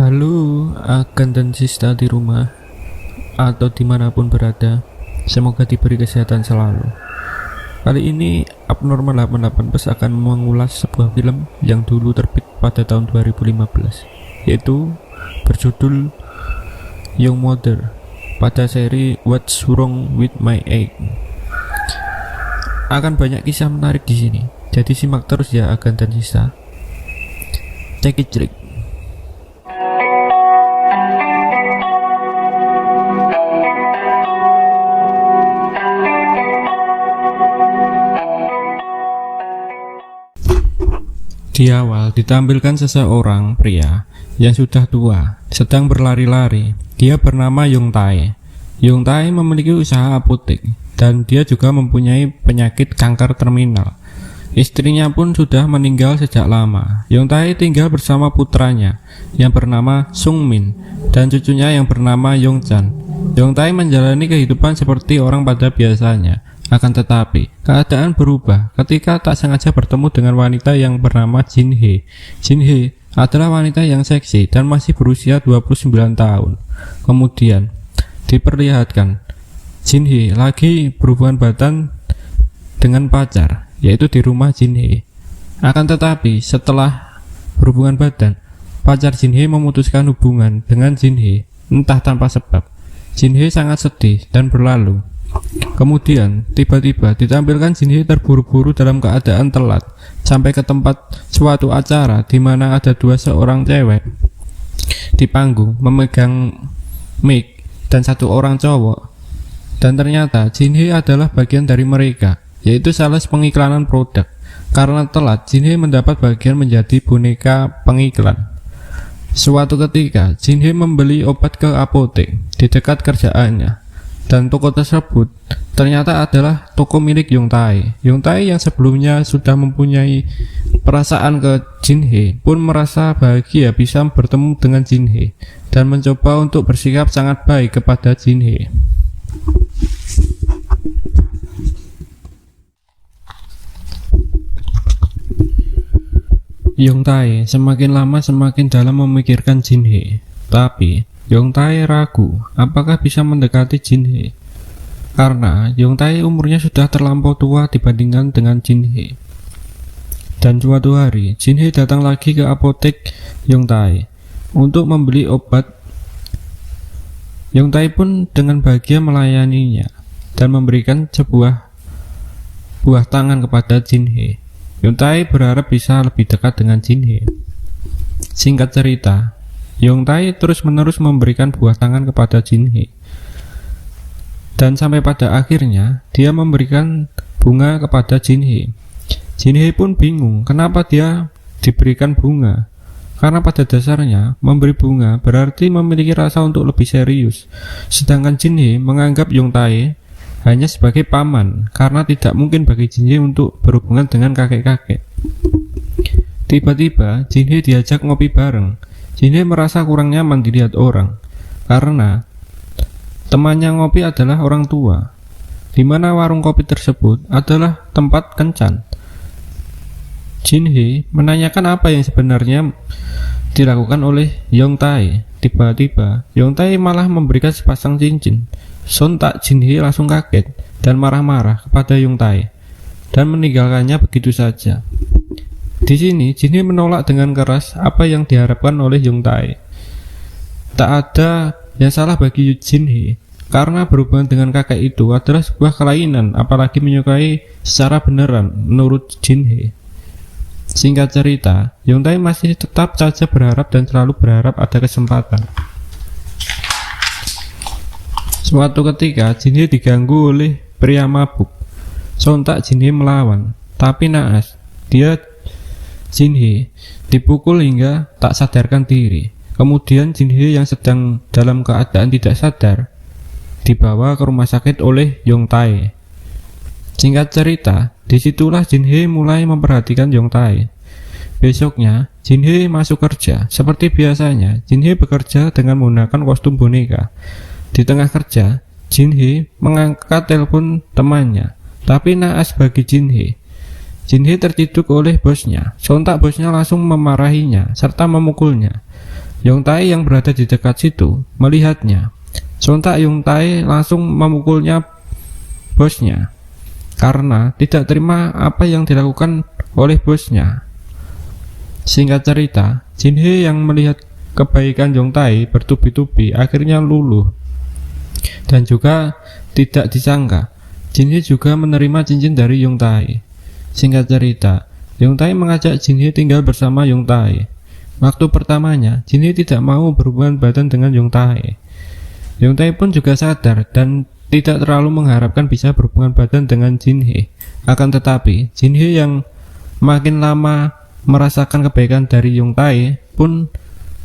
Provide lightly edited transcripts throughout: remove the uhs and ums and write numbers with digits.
Halo, akan dan sista di rumah atau dimanapun berada, semoga diberi kesehatan selalu. Kali ini Abnormal 88 Plus akan mengulas sebuah film yang dulu terbit pada tahun 2015, yaitu berjudul Young Mother pada seri What's Wrong with My Egg. Akan banyak kisah menarik di sini, jadi simak terus ya akan dan sista. Check it Rick. Di awal ditampilkan seseorang pria yang sudah tua sedang berlari-lari. Dia bernama Yong Tae. Yong Tae memiliki usaha apotek dan dia juga mempunyai penyakit kanker terminal. Istrinya pun sudah meninggal sejak lama. Yong Tae tinggal bersama putranya yang bernama Sung Min dan cucunya yang bernama Yong Chan. Yong Tae menjalani kehidupan seperti orang pada biasanya. Akan tetapi, keadaan berubah ketika tak sengaja bertemu dengan wanita yang bernama Jin Hee. Jin Hee adalah wanita yang seksi dan masih berusia 29 tahun. Kemudian, diperlihatkan Jin Hee lagi berhubungan badan dengan pacar, yaitu di rumah Jin Hee. Akan tetapi, setelah berhubungan badan, pacar Jin Hee memutuskan hubungan dengan Jin Hee, entah tanpa sebab. Jin Hee sangat sedih dan berlalu. Kemudian, tiba-tiba ditampilkan Jin Hee terburu-buru dalam keadaan telat sampai ke tempat suatu acara di mana ada seorang cewek di panggung memegang mic dan satu orang cowok. Dan ternyata Jin Hee adalah bagian dari mereka, yaitu sales pengiklanan produk. Karena telat, Jin Hee mendapat bagian menjadi boneka pengiklan. Suatu ketika, Jin Hee membeli obat ke apotek di dekat kerjaannya. Dan toko tersebut ternyata adalah toko milik Yong Tae. Yong Tae yang sebelumnya sudah mempunyai perasaan ke Jin Hee pun merasa bahagia bisa bertemu dengan Jin Hee dan mencoba untuk bersikap sangat baik kepada Jin Hee. Yong Tae semakin lama semakin dalam memikirkan Jin Hee, tapi Yong Tae ragu apakah bisa mendekati Jin Hee karena Yong Tae umurnya sudah terlampau tua dibandingkan dengan Jin Hee. Dan suatu hari Jin Hee datang lagi ke apotek Yong Tae untuk membeli obat. Yong Tae pun dengan bahagia melayaninya dan memberikan sebuah buah tangan kepada Jin Hee. Yong Tae berharap bisa lebih dekat dengan Jin Hee. Singkat cerita, Yong Tae terus-menerus memberikan buah tangan kepada Jin Hee. Dan sampai pada akhirnya, dia memberikan bunga kepada Jin Hee. Jin Hee pun bingung kenapa dia diberikan bunga. Karena pada dasarnya, memberi bunga berarti memiliki rasa untuk lebih serius. Sedangkan Jin Hee menganggap Yong Tae hanya sebagai paman, karena tidak mungkin bagi Jin Hee untuk berhubungan dengan kakek-kakek. Tiba-tiba, Jin Hee diajak ngopi bareng. Jin Hee merasa kurang nyaman dilihat orang karena temannya ngopi adalah orang tua, di mana warung kopi tersebut adalah tempat kencan. Jin Hee menanyakan apa yang sebenarnya dilakukan oleh Yong Tae. Tiba-tiba Yong Tae malah memberikan sepasang cincin. Sontak Jin Hee langsung kaget dan marah-marah kepada Yong Tae dan meninggalkannya begitu saja. Di sini, Jin Hee menolak dengan keras apa yang diharapkan oleh Yong Tae. Tak ada yang salah bagi Jin Hee, karena berhubungan dengan kakek itu adalah sebuah kelainan, apalagi menyukai secara beneran menurut Jin Hee. Singkat cerita, Yong Tae masih tetap saja berharap dan selalu berharap ada kesempatan. Suatu ketika, Jin Hee diganggu oleh pria mabuk. Sontak Jin Hee melawan, tapi naas, Jin Hee dipukul hingga tak sadarkan diri. Kemudian Jin Hee yang sedang dalam keadaan tidak sadar dibawa ke rumah sakit oleh Yong Tae. Singkat cerita, disitulah Jin Hee mulai memperhatikan Yong Tae. Besoknya, Jin Hee masuk kerja. Seperti biasanya, Jin Hee bekerja dengan menggunakan kostum boneka. Di tengah kerja, Jin Hee mengangkat telepon temannya, tapi naas bagi Jin Hee. Jin Hee terciduk oleh bosnya. Sontak bosnya langsung memarahinya serta memukulnya. Yong Tai yang berada di dekat situ melihatnya. Sontak Yong Tai langsung memukulnya bosnya karena tidak terima apa yang dilakukan oleh bosnya. Singkat cerita, Jin He yang melihat kebaikan Yong Tai bertubi-tubi akhirnya luluh. Dan juga tidak disangka, Jin He juga menerima cincin dari Yong Tai. Singkat cerita, Yong Tai mengajak Jin He tinggal bersama Yong Tai. Waktu pertamanya, Jin He tidak mau berhubungan badan dengan Yong Tai. Yong Tai pun juga sadar dan tidak terlalu mengharapkan bisa berhubungan badan dengan Jin He. Akan tetapi, Jin He yang makin lama merasakan kebaikan dari Yong Tai pun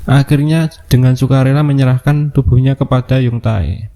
akhirnya dengan sukarela menyerahkan tubuhnya kepada Yong Tai.